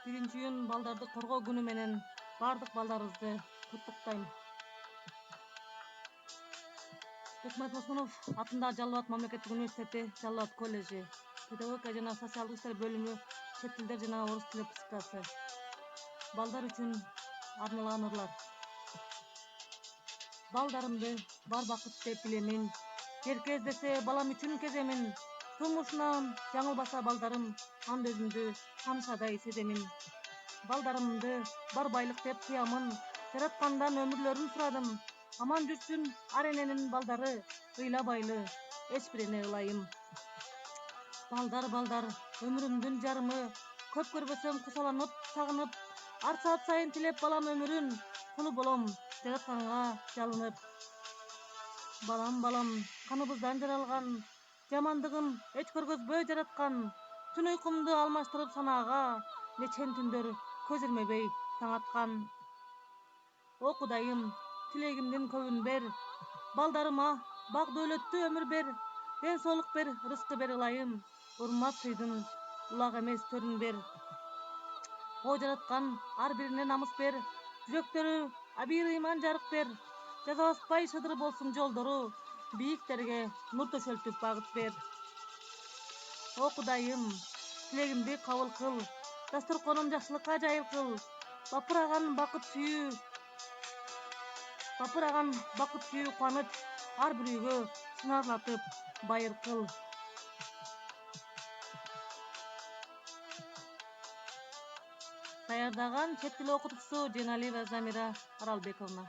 Биринчиден балдарды коргоо күнү менен баардык балдарыбызды куттуктайм. Бекмамбет Осмонов атындагы Жалал Абад мамлекеттик университети, Жалал Абад коллежи, педагогика жана социалдык иштер бөлүмү, чет тилдер жана орус тили ПСКсы. Балдар үчүн арналган ырлар. Балдарымды бар бакыт деп билемин. Жерке издесе балам үчүн кеземин. Турмушунан жаңылбаса балдарым, анда өзүмдү таанышадай сеземин. Балдарымды бар байлык деп куямын. Жараткандан өмүрлөрүн сурадым. Аман жүрсүн ар эненин балдары, ыйлабайлы эч бир эне ылайым. Балдар, өмүрүмдүн жарымы, көп көрбөсөм кусаланып, сагынып, ар саат сайын тилеп балам өмүрүн, кулу болом жаратканга жалынып. Балам, каныбыздан жаралган, жамандыгын эч көргөзбөй жараткан, түн уйкумду алмаштырып санаага, нечен түндөр көз ирмебей таң аткан. О Кудайым, тилегимдин көбүн бер, балдарыма бак дөөлөттүү өмүр бер, ден соолук бер, рызкы бер ылайым, урмат тыйдың улак эмес төрүн бер. О жараткан, ар бирине намыс бер, жүрөктөрү абийир ыйман жарык бер, жазабаспай шыдыр болсун жолдору, бийиктерге нур төшөлтүп багыт бер. О Кудайым, тилегимди кабыл кыл, дасторконум жакшылыкка жайыл кыл, бапыраган бакыт сүйүү кубаныч ар бир үйгө чынарлатып байыр кыл. Даярдаган чет тил окутуучусу Женалиева Замира Аралбековна.